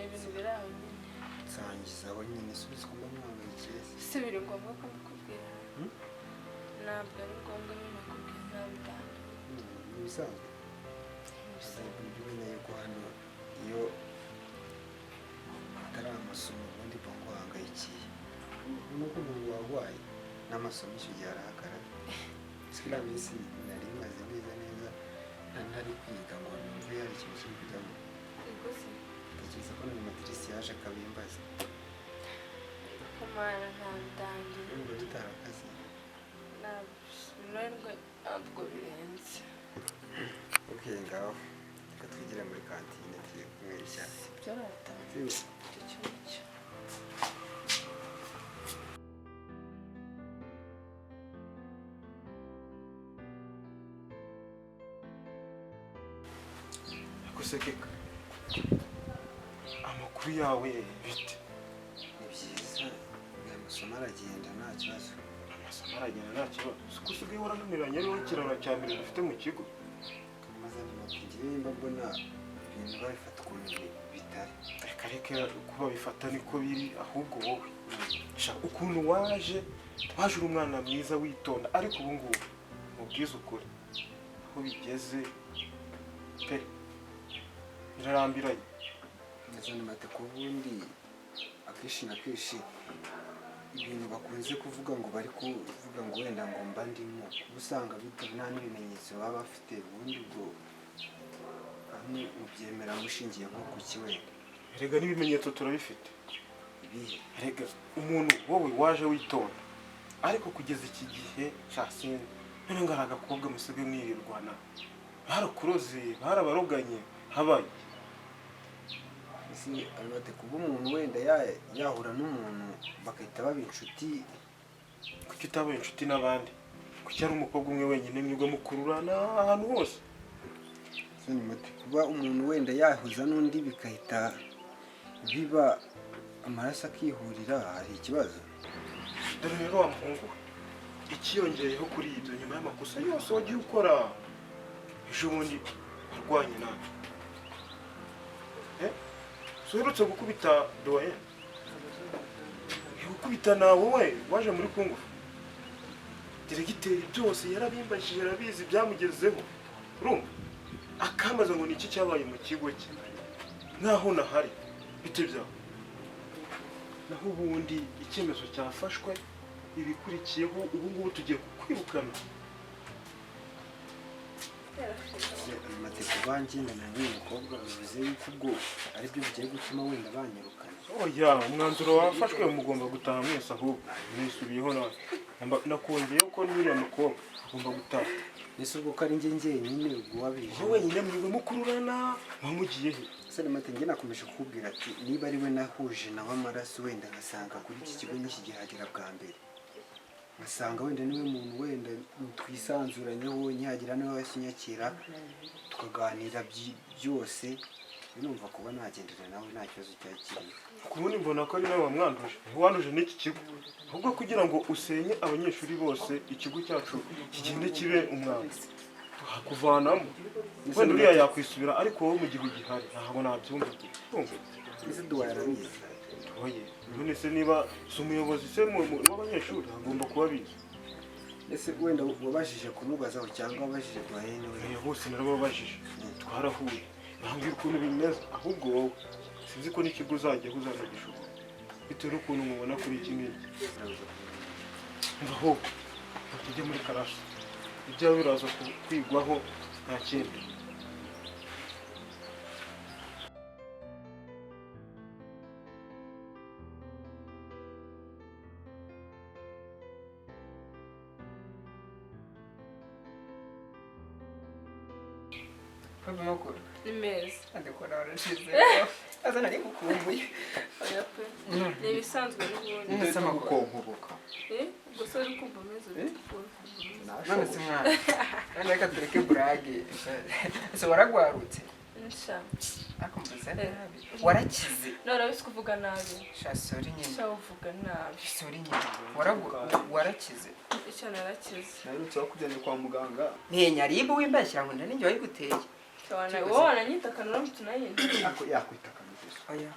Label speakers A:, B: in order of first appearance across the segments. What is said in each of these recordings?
A: ibintu biraho nyine
B: nsangiza aho nyine subiza ko mwamwikiye
A: si biri ngombwa ko mbikubwira ntabwo ari ngombwa nyine kubwira ntabwo
B: ibisanzwe umenya yuko hano iyo atari amasomo ubundi mba nguhangayikiye nuko umuntu warwaye n'amasomo icyo gihe arahagarara iriya minsi nari maze neza ntari kwiga ngo numve hari ikintu kiri kujyamo ntekereza ko na madirisi yaje akabimbaza
A: kumara ntandangiye
B: ngo tutarakaze
A: ntabwo birenze
B: okay ngaho reka twigire muri kantine tugiye kunywera icyayi
A: ibyo aratanze icyo cyo
C: gusekeka amakuru yawe bite
B: ni byiza amasomo aragenda nta kibazo
C: amasomo aragenda nta kibazo siko usigaye warananiranye ariho ikiraro cya mbere dufite mu kigo
B: maze ngiye nimba mbona ibintu babifata ukuntu bitari
C: reka kuba bifata niko biri ahubwo wowe ukuntu waje uri umwana mwiza witonda ariko ubu ngubu mubwize ukuri aho bigeze pe birarambiranye
B: nazana mate ku bundi akenshi na kenshi ibintu bakunze kuvuga ngo bari kuvuga ngo wenda ngo mba ndimo usanga nta n'ibimenyetso baba bafite ubundi bwo hamwe mubyemera mushingiye nko ku kiwenda
C: erega n'ibimenyetso turabifite
B: ibihe
C: erega umuntu wowe waje witonda ariko kugeza iki gihe cyasine none ngo ari agakobwa musigaye mwirirwana barakuroze barabaroganye habaye
B: ese arabate kuba umuntu wenda yahura n'umuntu bakahita baba inshuti
C: kuki utabaye inshuti n'abandi kuki ari umukobwa umwe wenyine mwebwe mukururana ahantu hose
B: kuba umuntu wenda yahuza n'undi bikahita biba amaraso akihurira hari ikibazo
C: dore rero wa muhungu ikiyongeyeho kuri ibyo nyuma y'amakosa yose wagiye ukora ejo bundi warwanye nawe uherutse gukubita doyen gukubita nawe wowe waje muri kungu diregiteri byose yarabimbajije yarabizi byamugezeho urumva akambaza ngo ni iki cyabaye mu kigo cye nkaho nahari bite byawe naho ubundi icyemezo cyafashwe ibikurikiyeho ubu ngubu tugiye kukwirukana
B: amateka bangendana n'uyu mukobwa bivuze yuko ubwo aribyo bigiye gutuma wenda banyirukana
C: oya umwanzuro wafashwe mugomba gutaha mwese ahubwo mwisubiyeho nawe nakongeye ko n'uriya mukobwa agomba gutaha
B: ese ubwo ko ari njye nyine ubwo wabije
C: wowe nyine mwebwe mukururana wamugiye he
B: sane mate njye nakomeje kukubwira ati niba ari we nahuje nawe amaraso wenda ngasanga kuri iki kigo nk'ikigihagera bwa mbere ngasanga wenda niwe muntu wenda twisanzuranyeho nyihagira niwe wasinyakira tukaganira byose numva kuba nagendera nawe nta kibazo cyari kirimo
C: kubundi mbona ko ari nawe wamwanduje wanduje n'iki kigo ahubwo kugira ngo usenye abanyeshuri bose ikigo cyacu kigende kibe umwanzi tuhakuvanamo wenda uriya yakwisubira ariko wowe mu gihe ugihari ntabwo nabyumva
B: ese duwa yarabizi
C: oye none se niba si umuyobozi se w'abanyeshuri agomba kuba abizi
B: ese wenda wabashije kumubazaho cyangwa wabashije duhahene we
C: bose narababajije twarahuye bambwira ukuntu bimeze ahubwo wowe sinzi ko n'ikigo uzajyaho uzanagishobora bitewe n'ukuntu mubona kuri iki ngiki ahubwo tujye muri karasi ibyawe biraza kwigwaho nta kindi
D: Makuru
A: ni meza
D: andikora warashize aza nari gukumbuye
A: oya pe ni ibisanzwe n'ubundi
D: ndetse gukonkubuka
A: gusa uri kumva meza
D: none se mwana none reka tureke burage ese waragwarutse
A: nsha
D: akumbuza nabi warakize
A: none urabise kuvuga nabi
D: shasori nyine
A: sha uvuga nabi
D: shasori nyine warakize
A: icyo narakize
D: narutse wakujyanye kwa muganga nyaribu wimbashyira ngo ndani njye wayiguteye
A: wowe wananyita akanura mu tunayindi
B: yakwita akantu
D: oya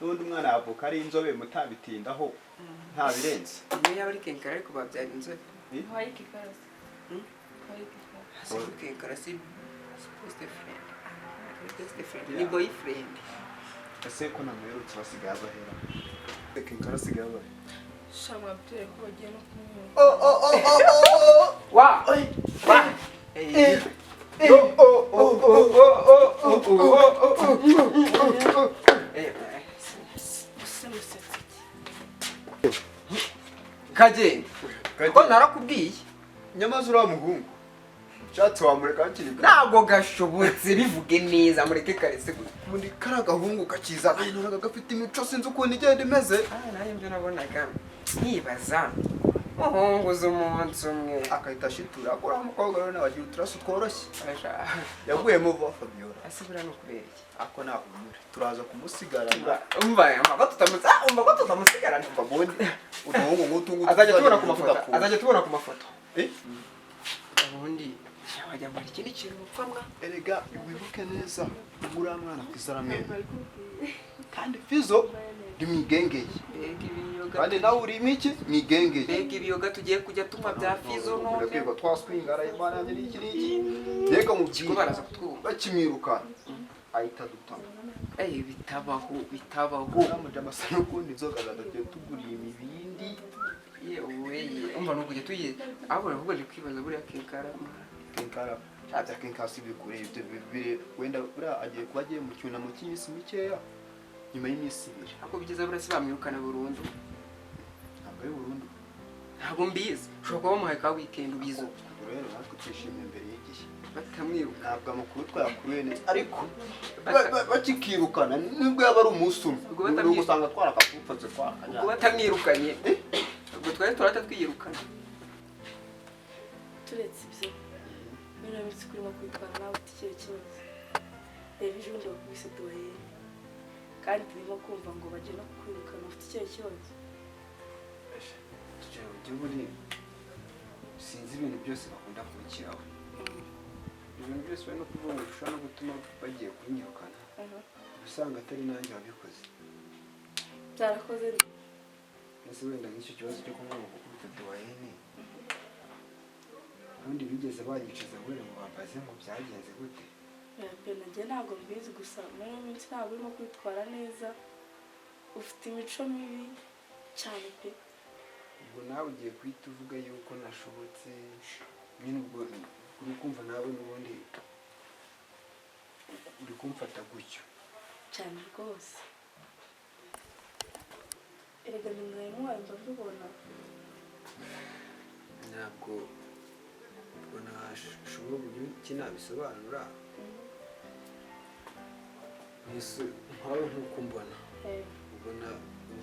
B: n'undi umwana yavuka ari inzobe mutabitindaho nta birenze
D: iyo yaba ari kenkara ariko babyara inzobe
A: Hawaii kikarasi. Hawaii kikarasi.
D: si kenkara si best friend ni boyfriend
B: ese ko namuherutse basigaye abahera kenkara asigaye abahera
A: Shamwa bwire ko bagiye no kumwumva.
D: wa kagenda ko narakubwiye
B: nyamaze uriya muhungu ushatse wamureka hakiri kare
D: ntabwo gashobotse bivuge neza mureke karese gusa
B: muri kariya gahungu kakiza naga gafite imico sinzi ukuntu igenda imeze
D: nanjye ibyo nabonaga nkibaza muhunguza umunsi umwe
B: akahita ashitura ko uriya mukobwa rero nabagira uturaso tworoshye
D: arasha
B: yaguyemo vuba Fabiola
D: asibura no kubera iki
B: ako nahumure turaza kumusigarana
D: umva umva ko tutamusigarana
B: ubundi umuhungu nk'utu ngutu
D: azajya tubona ku mafoto ubundi wajya muri ikindi kintu mupfamwa
B: erega wibuke neza uriya mwana kwizaramenya kandi Fizo ndi mwigengeye kandi nawe uri imiki mwigengeye
D: mbega ibiyoga tugiye kujya tunywa bya Fizo none
B: twebwe twaswingara imana yanjye n'iki n'iki mbega mu
D: ko baraza kutwumva
B: bakimwirukana ahita dutama
D: bitabaho
B: uramuje amasa n'ukundi inzoga zadagiye tuguriye imibindi
D: yewe umva nukujya tuye ahubwo navugaje kwibaza buriya
B: kenkara cyabya kenkasi bikure ibyo bibiri wenda buriya agiye kuba agiye mu cyunamo cy'iminsi mikeya nyuma y'iminsi 2
D: ako bigeze buriya si bamwirukana burundu
B: ntabwo ari burundu
D: ntabwo mbizi ushobora kuba bamuhaye ka weekend ubizi
B: rero natwe twishimiye imbere y'igihe
D: batamwiruka
B: ntabwo amakuru twayakuruye neza ariko bakikirukana nibwo yaba ari umunsi umwe ubwo usanga twarakapfutse twakanya
D: ubwo batamwirukanye ubwo twari turata twiyirukana
A: turetse ibyo niba imitsi kurimo kwitwara nawe ufite ikihe kibazo reba ejo bundi bakubise duwaye kandi turimo kumva ngo bagiye no kukwirukana ufite ikihe kibazo
B: igihugu ni sinzi ibintu byose bakunda kubikiraho ibintu byose bari no kuvuga ngo bishobora no gutuma bagiye kunyirukana usanga atari nanjye wabikoze
A: byarakoze
B: ese wenda nk'icyo kibazo cyo kuvuga ngo gukubita duwayene ubundi bigeze banyicaza guhera ngo bambaze ngo byagenze gute
A: pe nanjye ntabwo mbizi gusa muri iyo minsi ntabwo urimo kwitwara neza ufite imico mibi cyane pe
B: ubwo nawe ugiye guhita uvuga yuko nashobotse nyine ubwo uri kumva nawe n'ubundi uri kumfata gutyo
A: cyane rwose erega ni mwarimu wawe mbabibona
B: ntabwo nashobora uburyo ki nabisobanura mbese nkawe nk'uko mbona ubona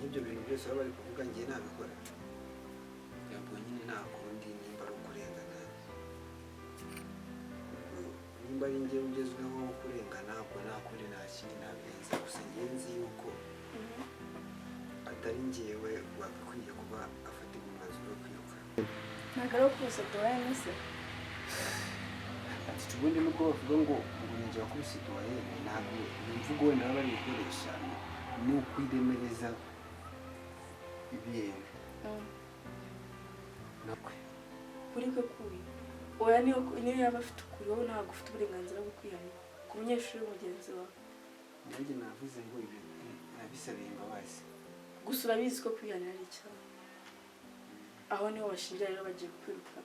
B: ibyo bintu byose baba bari kuvuga ngiye nabikora ntabwo nyine nta kundi nimba ari ukurengana nimba ari njye ugezweho kurengana ubwo nta kundi nta kindi nabirenza gusa njye nzi yuko atari njyewe wagakwiye kuba afatirwa umwanzuro wo kwiruka
A: ntabwo ari ukubise duwaye se
B: ati ubundi nubwo bavuga ngo ninjye wakubise duwaye ntabwo imvugo wenda baba bari gukoresha ni ukwiremereza ibintu nakwe
A: kuri kwe kubi oya niyo yaba afite ukuri wowe ntabwo ufite uburenganzira bwo kwihana ku munyeshuri mugenzi wawe
B: nanjye navuze ngo ibi nabisabiye imbabazi
A: gusa urabizi ko kwihanira ari icyaha aho niho bashingira rero bagiye kwiruka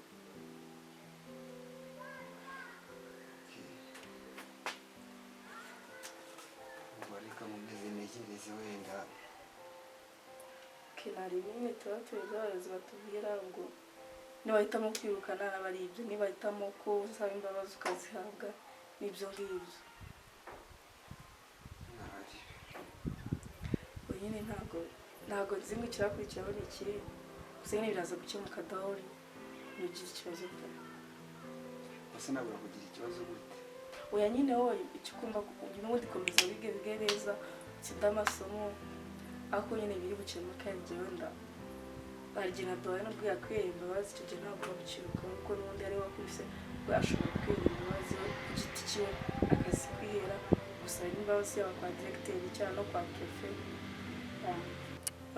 B: ngo reka mumeze negereze wenda
A: hari bimwe tuba tuzi abayobozi batubwira ngo nibahitamo kwirukana aba ari ibyo nibahitamo ko usaba imbabazi ukazihabwa n'ibyo ngibyo nyine ntabwo nzi ngo ikirakurikiraho ni ikihe gusa nyine biraza gukemuka dahori nugira ikibazo pe
B: ese nabura kugira ikibazo gute
A: oya nyine wowe icyo ugomba ubundi komeza wige neza utsinde amasomo ariko nyine biri bukemuka yagiye wenda hari igihe na duhaye nubwo yakwihera imbabazi icyo gihe ntabwo bamuciruka kuko n'ubundi ari wakubise we ashobora kwihera imbabazi we ku giti cyiwe akazi kwihera gusaba imbabazi yaba kwa diregiteri cyangwa no kwa perefe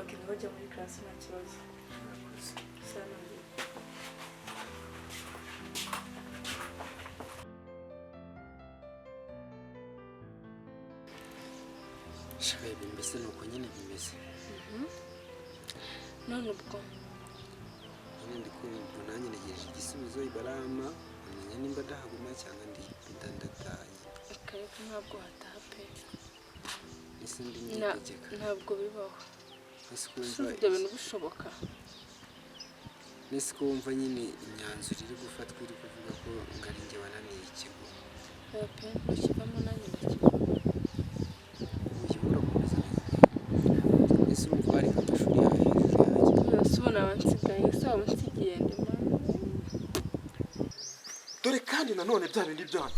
A: Ok, ntibajya muri classe nta kibazo. Sana.
B: shabaye mbese nuko nyine bimeze.
A: None ubwo
B: nyine ndi kumva nanjye negereje igisubizo ibarama amenya nimba ndahaguma cyangwa ndataye.
A: akareka ntabwo hataha pe.
B: ese ndi nitegeka
A: ntabwo bibaho.
B: ese
A: kumva ibyo bintu bishoboka.
B: nese kumva nyine imyanzuro iri gufatwa iri kuvuga ko ngari njye wananiye ikigo.
A: pe ntukivamo nanjye ndakivamo.
B: uyibura komeza ese urumva wareka amashuri yawe hejuru yanjye.
A: urasubona abansigaye se wabansigiye ndimo.
C: dore kandi nanone bya bindi byanyu